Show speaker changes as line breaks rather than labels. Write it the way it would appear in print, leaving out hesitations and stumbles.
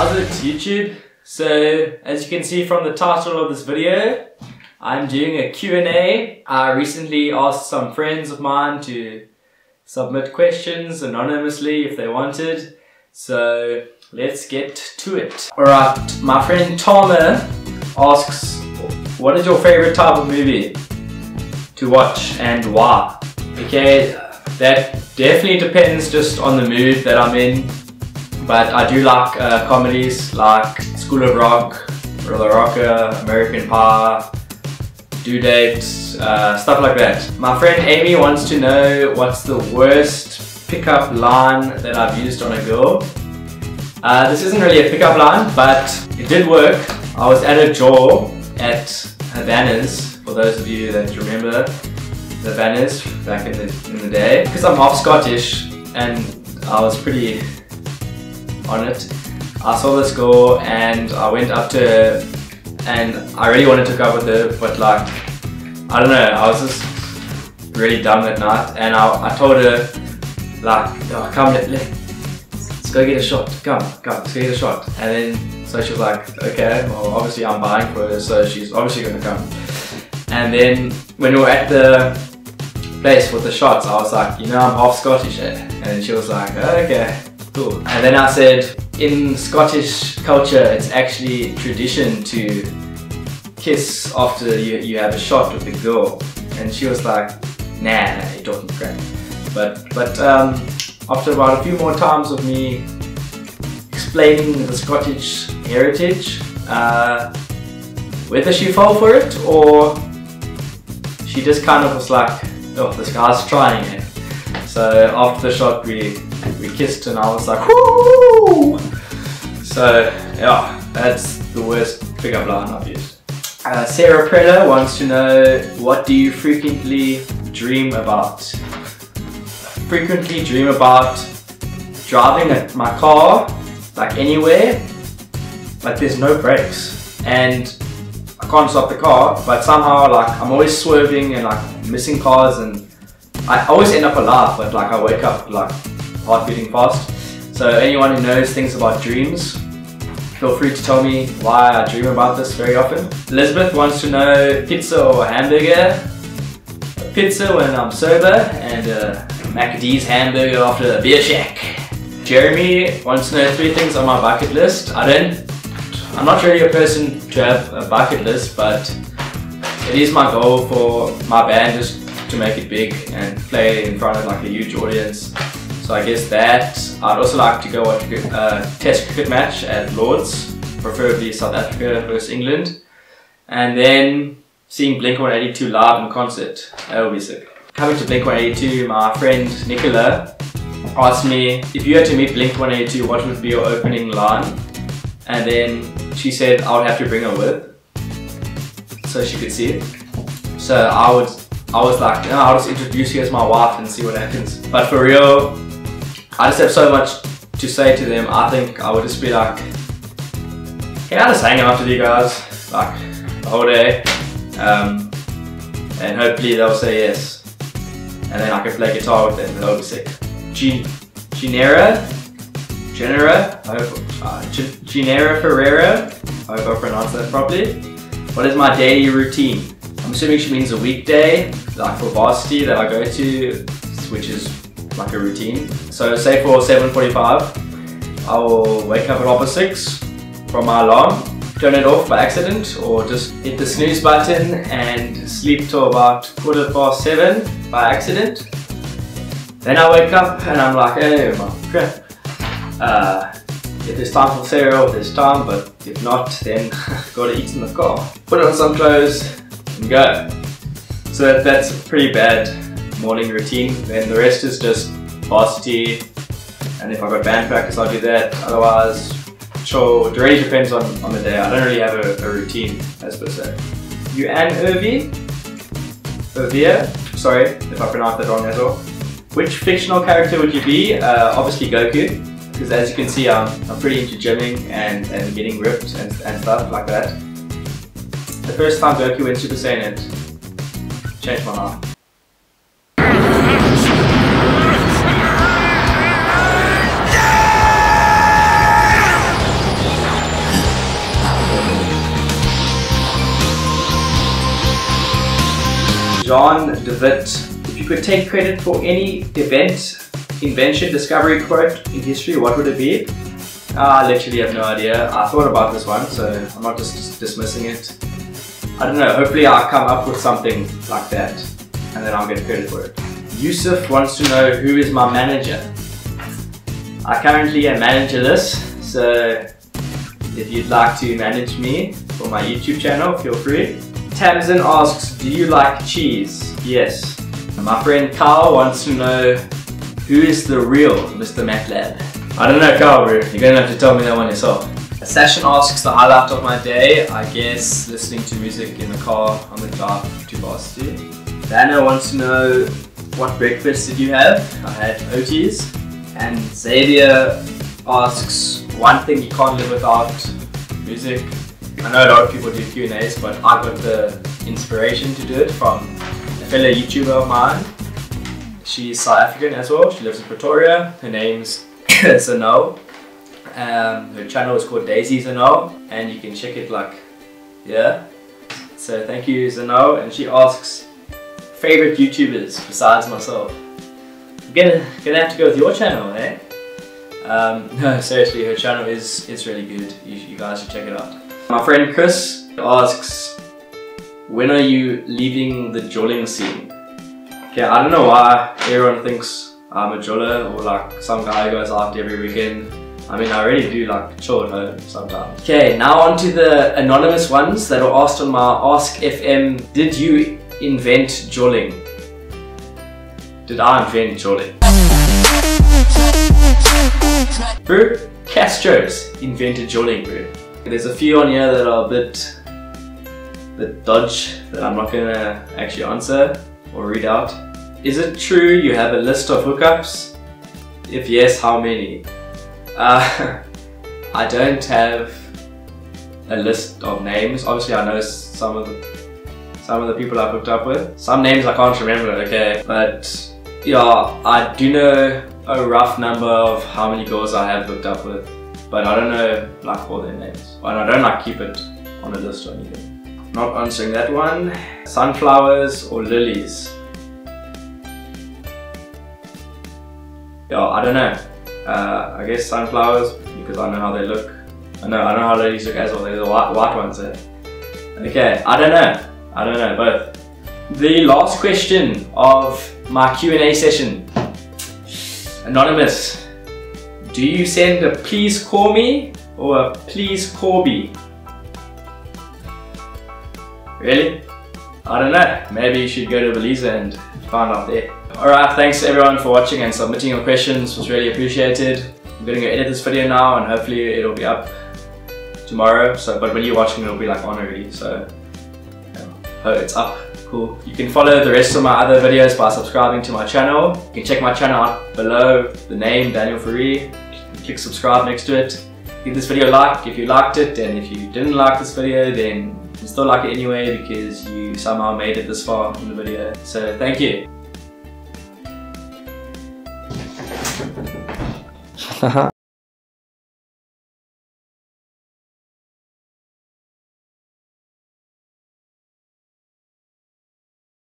How's it, YouTube? So, as you can see from the title of this video, I'm doing a Q&A. I recently asked some friends of mine to submit questions anonymously if they wanted. So, let's get to it. Alright, my friend Tama asks, what is your favorite type of movie to watch and why? Okay, that definitely depends just on the mood that I'm in. But I do like comedies like School of Rock, The Rocker, American Pie, Due Date, stuff like that. My friend Amy wants to know what's the worst pickup line that I've used on a girl. This isn't really a pickup line, but it did work. I was at a jaw at Havana's, for those of you that remember the Havana's back in the day. Because I'm half Scottish and I was pretty on it. I saw this girl and I went up to her and I really wanted to go with her, but like, I don't know, I was just really dumb that night and I told her like, oh, come, let's go get a shot, come, let's go get a shot. And then, so she was like, okay, well obviously I'm buying for her, so she's obviously gonna come. And then when we were at the place with the shots, I was like, you know, I'm half Scottish, eh? And then she was like, oh, okay. Cool. And then I said, in Scottish culture, it's actually tradition to kiss after you have a shot with the girl. And she was like, nah, you're talking crap. But after about a few more times of me explaining the Scottish heritage, whether she fell for it or she just kind of was like, oh, this guy's trying it. So after the shot, we kissed and I was like, whoo! So yeah, that's the worst pickup line I've used. Sarah Prella wants to know, what do you frequently dream about? Frequently dream about driving my car, like anywhere, but there's no brakes and I can't stop the car, but somehow like I'm always swerving and like missing cars and I always end up alive, but like I wake up like heart beating fast. So anyone who knows things about dreams, feel free to tell me why I dream about this very often. Elizabeth wants to know, pizza or hamburger? Pizza when I'm sober and Macad's hamburger after a beer shack. Jeremy wants to know 3 things on my bucket list. I'm not really a person to have a bucket list, but it is my goal for my band just to make it big and play in front of like a huge audience. So I guess that. I'd also like to go watch a test cricket match at Lord's, preferably South Africa versus England, and then seeing Blink-182 live in concert. That would be sick. Coming to Blink-182, my friend Nicola asked me, if you had to meet Blink-182, what would be your opening line? And then she said I would have to bring her with so she could see it. So I was like, no, I'll just introduce you as my wife and see what happens. But for real, I just have so much to say to them. I think I would just be like, can I just hang out with you guys like the whole day? And hopefully they'll say yes. And then I can play guitar with them, that'll be sick. Genera Ferreira, I hope I pronounced that properly. What is my daily routine? I'm assuming she means a weekday, like for varsity that I go to, which is like a routine. So say for 7:45, I will wake up at 6:30 from my alarm, turn it off by accident, or just hit the snooze button and sleep till about 7:15 by accident. Then I wake up and I'm like, hey, my crap. If there's time for cereal, there's time, but if not, then gotta eat in the car. Put on some clothes and go. So that's a pretty bad morning routine. Then the rest is just varsity, and if I got band practice, I'll do that. Otherwise, chill. It really depends on the day. I don't really have a routine, as per se. Ovia, sorry if I pronounced that wrong as well. Which fictional character would you be? Obviously Goku. Because as you can see, I'm pretty into gymming and getting ripped and stuff like that. The first time Goku went Super Saiyan, it changed my life. John DeWitt. If you could take credit for any event, invention, discovery, quote in history, what would it be? I literally have no idea. I thought about this one, so I'm not just dismissing it. I don't know, hopefully I'll come up with something like that and then I'll get credit for it. Yusuf wants to know who is my manager. I currently am managerless, so if you'd like to manage me for my YouTube channel, feel free. Tamsin asks, do you like cheese? Yes. My friend Carl wants to know who is the real Mr. MATLAB? I don't know, Carl, bro. You're gonna have to tell me that one yourself. Sashin asks the highlight of my day. I guess listening to music in the car on the drive to varsity. Dana wants to know what breakfast did you have? I had Oaties. And Xavier asks one thing you can't live without: music. I know a lot of people do Q&As, but I got the inspiration to do it from a fellow YouTuber of mine. She's South African as well. She lives in Pretoria. Her name's Zanel. Her channel is called Daisy Zanel, and you can check it like here. So thank you, Zanel. And she asks favorite YouTubers besides myself. I'm gonna have to go with your channel, eh? No, seriously, her channel is really good. You guys should check it out. My friend Chris asks, when are you leaving the jolling scene? Okay, I don't know why everyone thinks I'm a joller or like some guy who goes out every weekend. I mean, I really do like chill at home sometimes. Okay, now on to the anonymous ones that were asked on my Ask FM. Did you invent jolling? Did I invent jolling? Bro, Castro's invented jolling, bro. There's a few on here that are a bit dodge that I'm not gonna actually answer or read out. Is it true you have a list of hookups? If yes, how many? I don't have a list of names. Obviously I know some of the people I've hooked up with. Some names I can't remember, okay? But yeah, I do know a rough number of how many girls I have hooked up with. But I don't know like all their names. And I don't like keep it on a list or anything. Not answering that one. Sunflowers or lilies? Yeah, I don't know. I guess sunflowers because I know how they look. I know how lilies look as well. They're the white ones there. Okay, I don't know, both. The last question of my Q&A session. Anonymous. Do you send a please call me or a please Corby? Really? I don't know. Maybe you should go to Belize and find out there. Alright, thanks everyone for watching and submitting your questions. It was really appreciated. I'm gonna go edit this video now and hopefully it'll be up tomorrow. But when you're watching it'll be like on already. So oh, it's up. Cool. You can follow the rest of my other videos by subscribing to my channel. You can check my channel out below, the name Daniel Fourie. Click subscribe next to it. Give this video a like if you liked it, and if you didn't like this video then you can still like it anyway because you somehow made it this far in the video. So thank you.